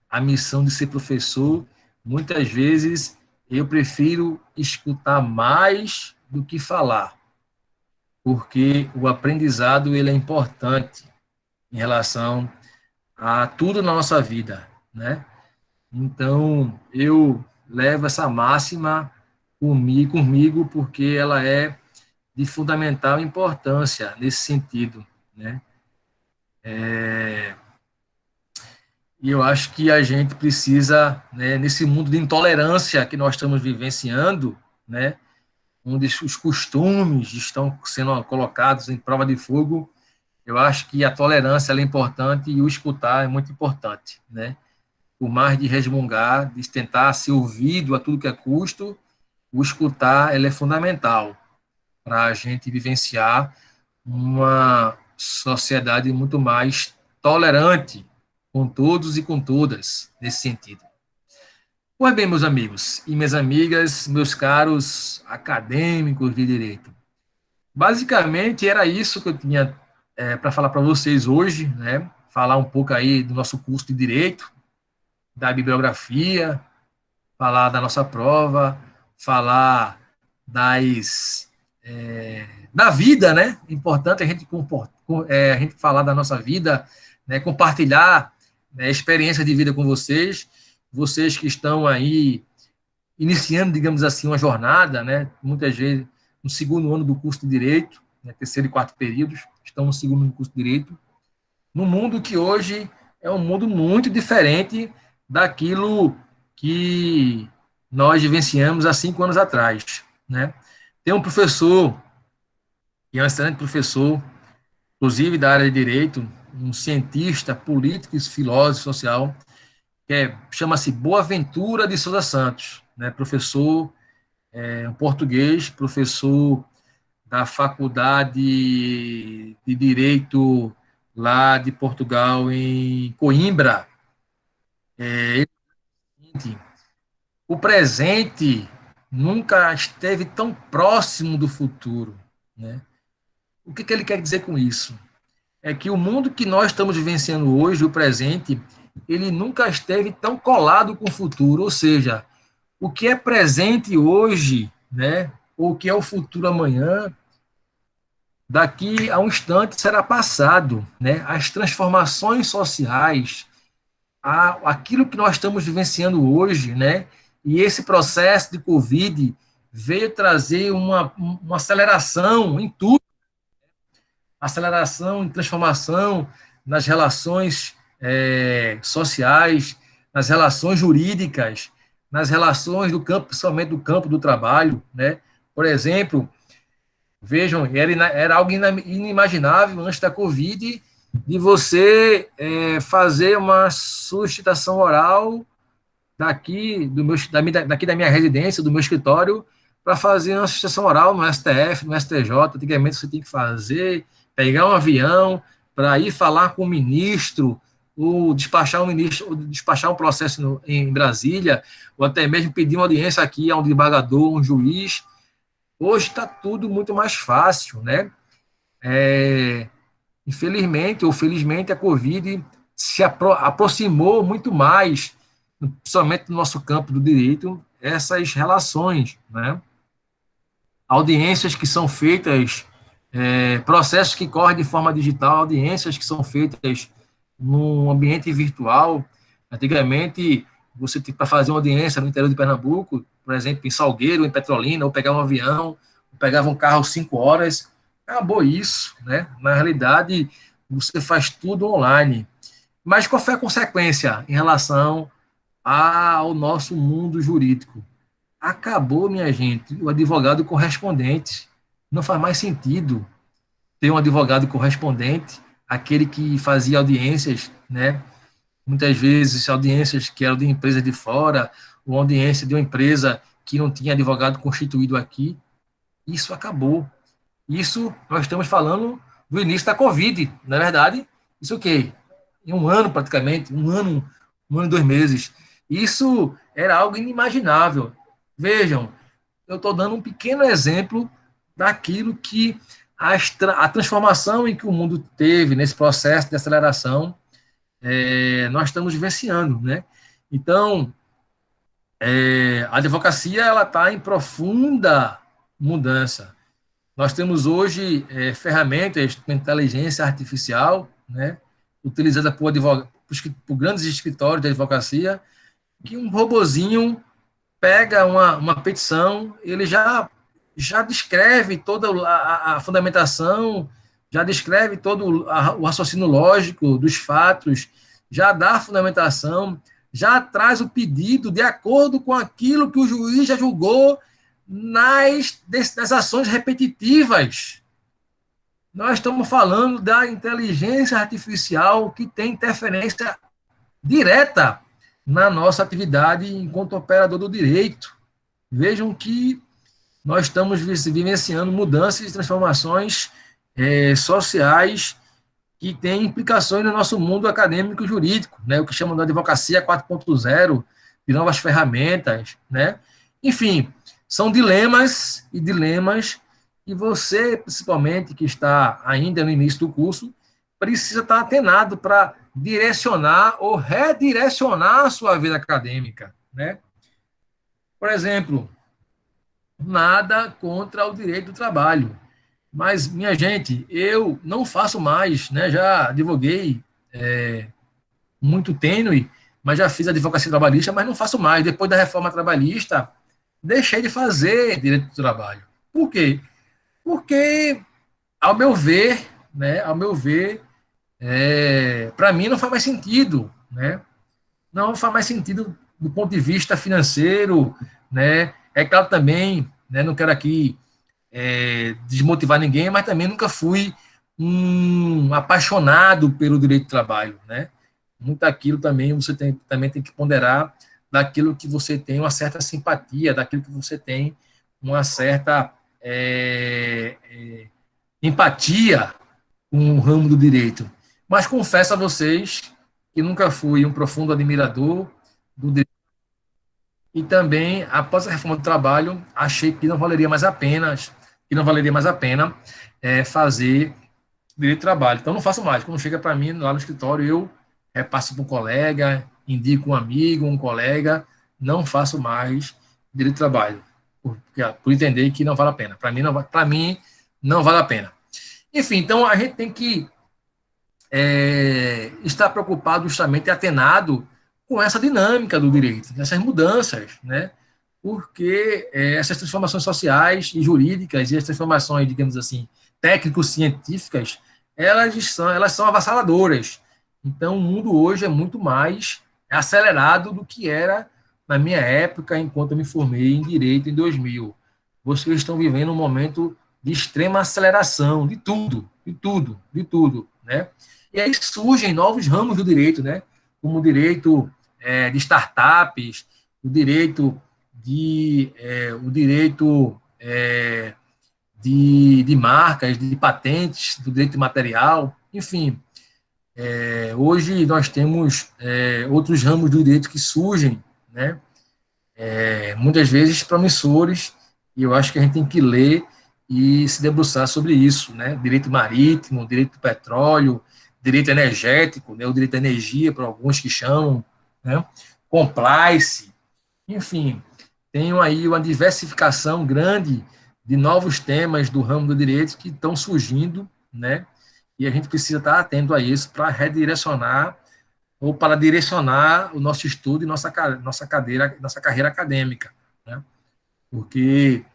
a missão de ser professor, muitas vezes eu prefiro escutar mais do que falar, porque o aprendizado ele é importante em relação a tudo na nossa vida, né? Então, eu levo essa máxima comigo porque ela é de fundamental importância nesse sentido, né? E eu acho que a gente precisa, né, nesse mundo de intolerância que nós estamos vivenciando, né, onde os costumes estão sendo colocados em prova de fogo, eu acho que a tolerância ela é importante e o escutar é muito importante, né? Por mais de resmungar, de tentar ser ouvido a tudo que é custo, o escutar ele é fundamental para a gente vivenciar uma sociedade muito mais tolerante com todos e com todas, nesse sentido. Pois bem, meus amigos e minhas amigas, meus caros acadêmicos de direito, basicamente era isso que eu tinha para falar para vocês hoje, né? Falar um pouco aí do nosso curso de direito, da bibliografia, falar da nossa prova, falar das da vida, né? Importante a gente falar da nossa vida, né? Compartilhar, né, experiência de vida com vocês, vocês que estão aí iniciando, digamos assim, uma jornada, né? Muitas vezes no segundo ano do curso de Direito, né, terceiro e quarto períodos, estão no segundo ano do curso de Direito, num mundo que hoje é um mundo muito diferente daquilo que nós vivenciamos há 5 anos atrás, né? Tem um professor, que é um excelente professor, inclusive da área de Direito, um cientista, político, filósofo social, chama-se Boaventura de Souza Santos, né? Professor, um português, professor da Faculdade de Direito lá de Portugal, em Coimbra. O presente nunca esteve tão próximo do futuro, né? O que ele quer dizer com isso? É que o mundo que nós estamos vivenciando hoje, o presente, ele nunca esteve tão colado com o futuro, ou seja, o que é presente hoje, né, ou o que é o futuro amanhã, daqui a um instante será passado, né? As transformações sociais, aquilo que nós estamos vivenciando hoje, né? E esse processo de Covid veio trazer uma aceleração em tudo, aceleração e transformação nas relações sociais, nas relações jurídicas, nas relações do campo, principalmente do campo do trabalho, né? Por exemplo, vejam, era algo inimaginável antes da Covid de você fazer uma solicitação oral daqui da minha residência, do meu escritório, para fazer uma solicitação oral no STF, no STJ. Antigamente você tinha que fazer, pegar um avião para ir falar com o ministro, ou despachar um processo em Brasília, ou até mesmo pedir uma audiência aqui a um desembargador, um juiz. Hoje está tudo muito mais fácil, né? Infelizmente ou felizmente, a Covid se aproximou muito mais, principalmente no nosso campo do direito, essas relações, né? Audiências que são feitas, processos que correm de forma digital, audiências que são feitas num ambiente virtual. Antigamente, você tinha para fazer uma audiência no interior de Pernambuco, por exemplo, em Salgueiro, em Petrolina, ou pegar um avião, ou pegava um carro 5 horas, acabou isso, né? Na realidade, você faz tudo online. Mas qual foi a consequência em relação ao nosso mundo jurídico? Acabou, minha gente, o advogado correspondente. Não faz mais sentido ter um advogado correspondente, aquele que fazia audiências, né, muitas vezes audiências que eram de empresas de fora, ou audiência de uma empresa que não tinha advogado constituído aqui. Isso acabou. Isso nós estamos falando do início da Covid, na verdade. Isso o quê? Em um ano praticamente, um ano e 2 meses. Isso era algo inimaginável. Vejam, eu estou dando um pequeno exemplo daquilo que a transformação em que o mundo teve nesse processo de aceleração, nós estamos vivenciando, né? Então, a advocacia ela está em profunda mudança. Nós temos hoje ferramentas com inteligência artificial, né, utilizada por grandes escritórios de advocacia, que um robozinho pega uma petição, ele já descreve toda a fundamentação, já descreve todo o raciocínio lógico dos fatos, já dá a fundamentação, já traz o pedido de acordo com aquilo que o juiz já julgou nas ações repetitivas. Nós estamos falando da inteligência artificial que tem interferência direta na nossa atividade enquanto operador do direito. Vejam que nós estamos vivenciando mudanças e transformações sociais que têm implicações no nosso mundo acadêmico e jurídico, né? O que chamam de advocacia 4.0, de novas ferramentas, né? Enfim, são dilemas e você, principalmente, que está ainda no início do curso, precisa estar atenado para direcionar ou redirecionar a sua vida acadêmica, né? Por exemplo, nada contra o direito do trabalho, mas, minha gente, eu não faço mais, né? Já advoguei muito tênue, mas já fiz advocacia trabalhista, mas não faço mais. Depois da reforma trabalhista, deixei de fazer direito do trabalho. Por quê? Porque, ao meu ver, para mim não faz mais sentido, né? Não faz mais sentido do ponto de vista financeiro, né? É claro também, né? Não quero aqui desmotivar ninguém, mas também nunca fui um apaixonado pelo direito do trabalho, né? Muito aquilo também você também tem que ponderar daquilo que você tem uma certa simpatia, daquilo que você tem uma certa empatia com o ramo do direito. Mas confesso a vocês que nunca fui um profundo admirador do direito. E também, após a reforma do trabalho, achei que não valeria mais a pena, fazer direito do trabalho. Então, não faço mais. Quando chega para mim, lá no escritório, eu repasso para um colega, indico um amigo, um colega, não faço mais direito do trabalho, por entender que não vale a pena. Para mim, não vale a pena. Enfim, então, a gente tem que estar preocupado justamente, atenado com essa dinâmica do direito, essas mudanças, né? Porque essas transformações sociais e jurídicas e as transformações, digamos assim, técnico-científicas, elas são avassaladoras. Então, o mundo hoje é muito mais acelerado do que era na minha época, enquanto eu me formei em Direito em 2000. Vocês estão vivendo um momento de extrema aceleração de tudo, né? E aí surgem novos ramos do direito, né? Como o direito de startups, o direito de marcas, de patentes, do direito material, enfim. Hoje nós temos outros ramos do direito que surgem, né? Muitas vezes promissores, e eu acho que a gente tem que ler e se debruçar sobre isso, né? Direito marítimo, direito do petróleo, direito energético, né? O direito à energia, para alguns que chamam, né? Compliance, enfim, tenho aí uma diversificação grande de novos temas do ramo do direito que estão surgindo, né? E a gente precisa estar atento a isso para redirecionar ou para direcionar o nosso estudo e nossa carreira acadêmica, né? Porque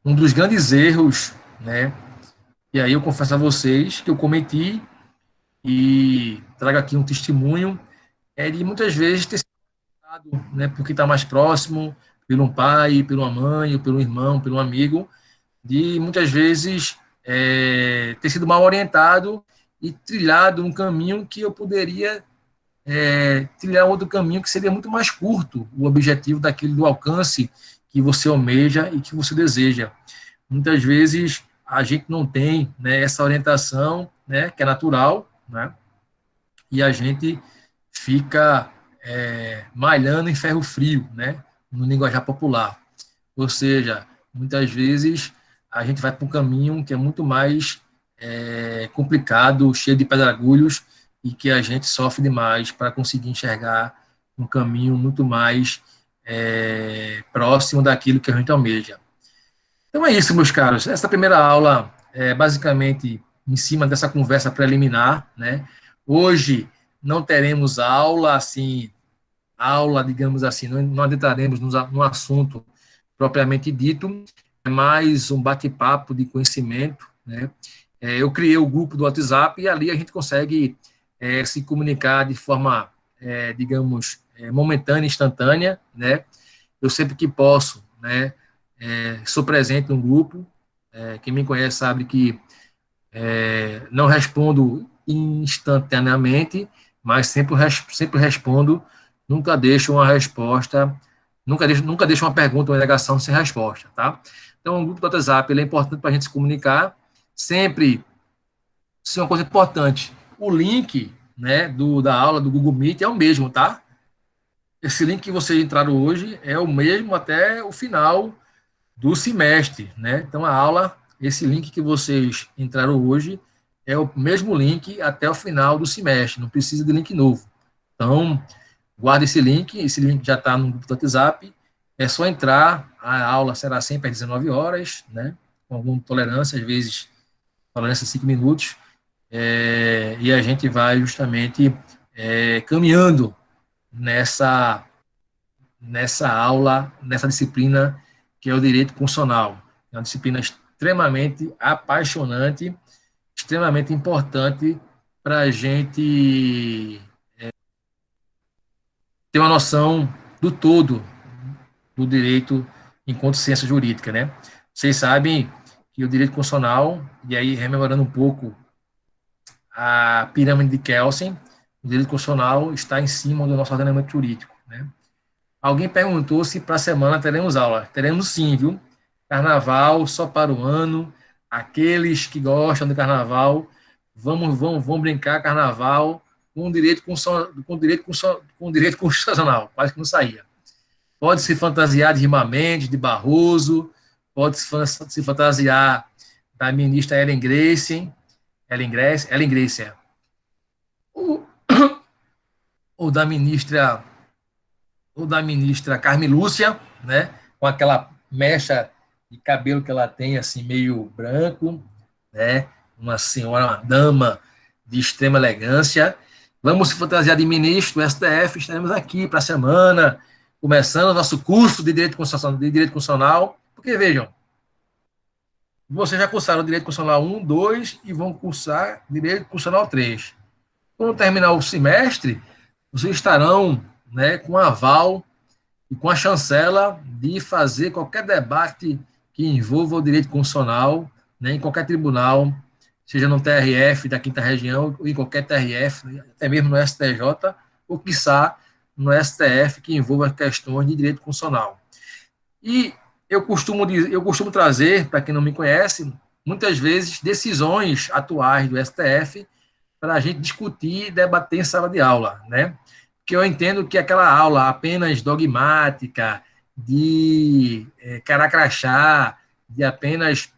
um dos grandes erros, né? E aí eu confesso a vocês que eu cometi e trago aqui um testemunho, de muitas vezes ter sido, né, porque está mais próximo, pelo um pai, pela mãe, ou pelo irmão, pelo amigo, de muitas vezes ter sido mal orientado e trilhado um caminho que eu poderia trilhar outro caminho que seria muito mais curto, o objetivo do alcance que você almeja e que você deseja. Muitas vezes a gente não tem, né, essa orientação, né, que é natural, né, e a gente fica malhando em ferro frio, né, no linguajar popular. Ou seja, muitas vezes a gente vai para um caminho que é muito mais complicado, cheio de pedregulhos, e que a gente sofre demais para conseguir enxergar um caminho muito mais próximo daquilo que a gente almeja. Então é isso, meus caros. Essa primeira aula é basicamente em cima dessa conversa preliminar, né? Hoje não teremos aula, assim, digamos assim, não adentraremos no assunto propriamente dito, é mais um bate-papo de conhecimento, né? Eu criei o grupo do WhatsApp e ali a gente consegue se comunicar de forma, digamos, momentânea, instantânea, né? Eu sempre que posso, né? Sou presente no grupo. Quem me conhece sabe que não respondo instantaneamente, mas sempre respondo. Nunca deixo uma resposta, nunca deixo uma pergunta ou uma indagação sem resposta, tá? Então, o grupo do WhatsApp ele é importante para a gente se comunicar. Sempre, isso é uma coisa importante. O link, né, da aula do Google Meet é o mesmo, tá? Esse link que vocês entraram hoje é o mesmo até o final do semestre, né? Então, a aula, esse link que vocês entraram hoje, é o mesmo link até o final do semestre, não precisa de link novo. Então, guarda esse link já está no grupo do WhatsApp, é só entrar, a aula será sempre às 19 horas, né? Com alguma tolerância, às vezes, tolerância de 5 minutos, e a gente vai justamente caminhando nessa aula, nessa disciplina que é o direito constitucional. É uma disciplina extremamente apaixonante, extremamente importante para a gente ter uma noção do todo do direito enquanto ciência jurídica, né? Vocês sabem que o direito constitucional, e aí rememorando um pouco a pirâmide de Kelsen, o direito constitucional está em cima do nosso ordenamento jurídico, né? Alguém perguntou se para a semana teremos aula. Teremos sim, viu? Carnaval só para o ano. Aqueles que gostam do carnaval, vamos brincar carnaval com direito constitucional. Quase que não saía. Pode se fantasiar de Rima Mendes, de Barroso, pode se fantasiar da ministra Ellen Grace, ou da ministra Carme Lúcia, né, com aquela mecha de cabelo que ela tem, assim, meio branco, né, uma senhora, uma dama de extrema elegância. Vamos se fantasiar de ministro do STF, estaremos aqui para a semana, começando o nosso curso de Direito Constitucional, porque, vejam, vocês já cursaram Direito Constitucional 1, 2 e vão cursar Direito Constitucional 3. Quando terminar o semestre, vocês estarão, né, com aval e com a chancela de fazer qualquer debate que envolva o direito constitucional, né, em qualquer tribunal, seja no TRF da Quinta Região, ou em qualquer TRF, até mesmo no STJ, ou, quiçá, no STF, que envolva questões de direito constitucional. E eu costumo trazer, para quem não me conhece, muitas vezes decisões atuais do STF para a gente discutir e debater em sala de aula, né? Porque eu entendo que aquela aula apenas dogmática, de caracrachá, de apenas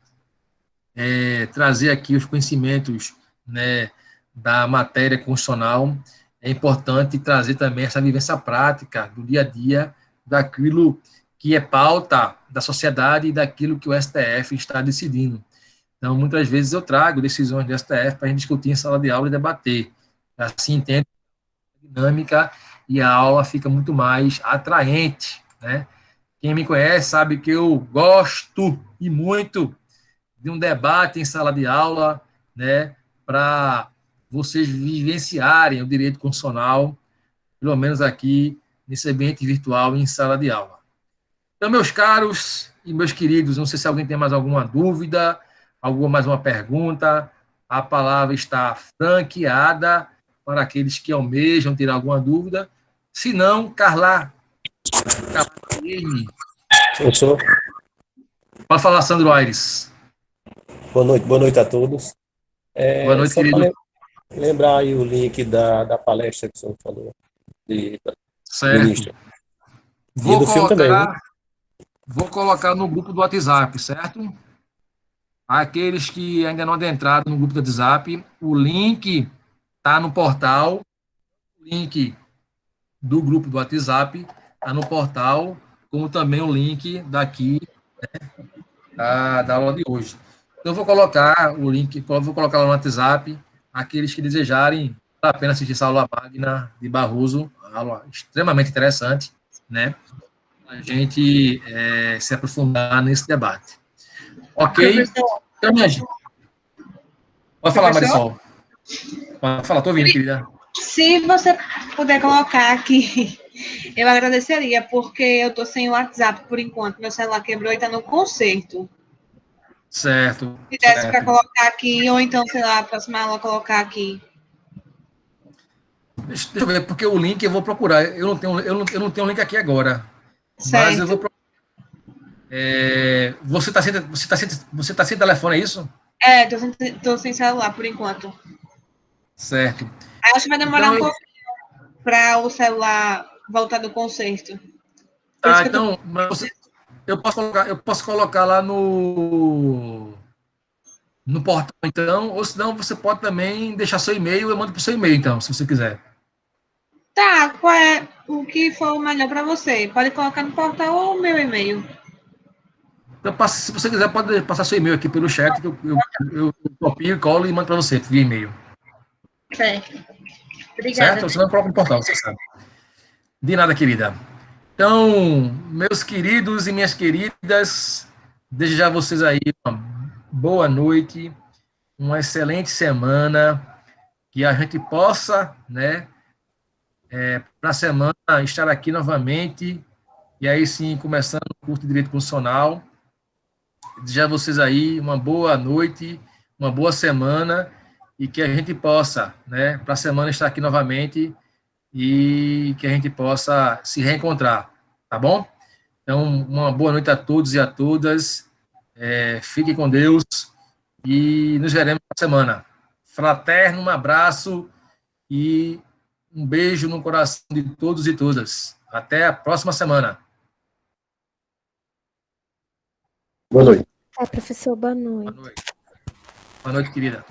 trazer aqui os conhecimentos, né, da matéria constitucional, é importante trazer também essa vivência prática do dia a dia, daquilo que é pauta da sociedade e daquilo que o STF está decidindo. Então, muitas vezes eu trago decisões do STF para a gente discutir em sala de aula e debater. Assim, entende a dinâmica e a aula fica muito mais atraente, né? Quem me conhece sabe que eu gosto e muito de um debate em sala de aula, né, para vocês vivenciarem o direito constitucional, pelo menos aqui nesse ambiente virtual em sala de aula. Então, meus caros e meus queridos, não sei se alguém tem mais alguma dúvida, mais uma pergunta, a palavra está franqueada para aqueles que almejam ter alguma dúvida. Se não, Carla. Professor, Pode falar, Sandro Aires. boa noite a todos. Boa noite, Só querido. para lembrar aí o link da palestra que o senhor falou, de Certo. ministro. E do filme também, viu? Vou colocar no grupo do WhatsApp, certo? Aqueles que ainda não adentraram no grupo do WhatsApp, o link está no portal, o link do grupo do WhatsApp está no portal, como também o link daqui, né, da aula de hoje. Então, eu vou colocar o link, vou colocar lá no WhatsApp, aqueles que desejarem, vale a pena assistir essa aula magna de Barroso, aula extremamente interessante, né? A gente se aprofundar nesse debate. Ok? Professor, Então, minha gente, pode falar, Professor? Marisol. Pode falar, estou ouvindo, querida. se você puder colocar aqui, eu agradeceria, porque eu estou sem o WhatsApp por enquanto. Meu celular quebrou e está no conserto. Certo. Se desse para Certo. colocar aqui, ou então, sei lá, a próxima aula colocar aqui. Deixa eu ver, porque o link eu vou procurar. Eu não tenho link aqui agora. Mas eu vou Certo. procurar. Você tá sem telefone, é isso? É, tô sem celular por enquanto. Certo. Aí acho que vai demorar Então, um pouquinho para o celular voltar do conserto. Por isso tá, que eu tô... então, mas eu posso colocar lá no portal, então, ou senão você pode também deixar seu e-mail, eu mando para o seu e-mail, então, se você quiser. Tá, qual é o que for o melhor para você? Pode colocar no portal ou o meu e-mail. Então, se você quiser, pode passar seu e-mail aqui pelo chat, que eu copio, colo e mando para você, via e-mail. Certo. Obrigada. Certo? Você não coloca no portal, você sabe. De nada, querida. Então, meus queridos e minhas queridas, desejar a vocês aí uma boa noite, uma excelente semana, que a gente possa, né, para a semana estar aqui novamente, e aí sim, começando o curso de Direito Constitucional. Desejar a vocês aí uma boa noite, uma boa semana, e que a gente possa, né, para a semana estar aqui novamente, e que a gente possa se reencontrar, tá bom? Então, uma boa noite a todos e a todas, fiquem com Deus, e nos veremos na semana. Fraterno, um abraço, e um beijo no coração de todos e todas. Até a próxima semana. Boa noite. Professor, boa noite. Boa noite. Boa noite, querida.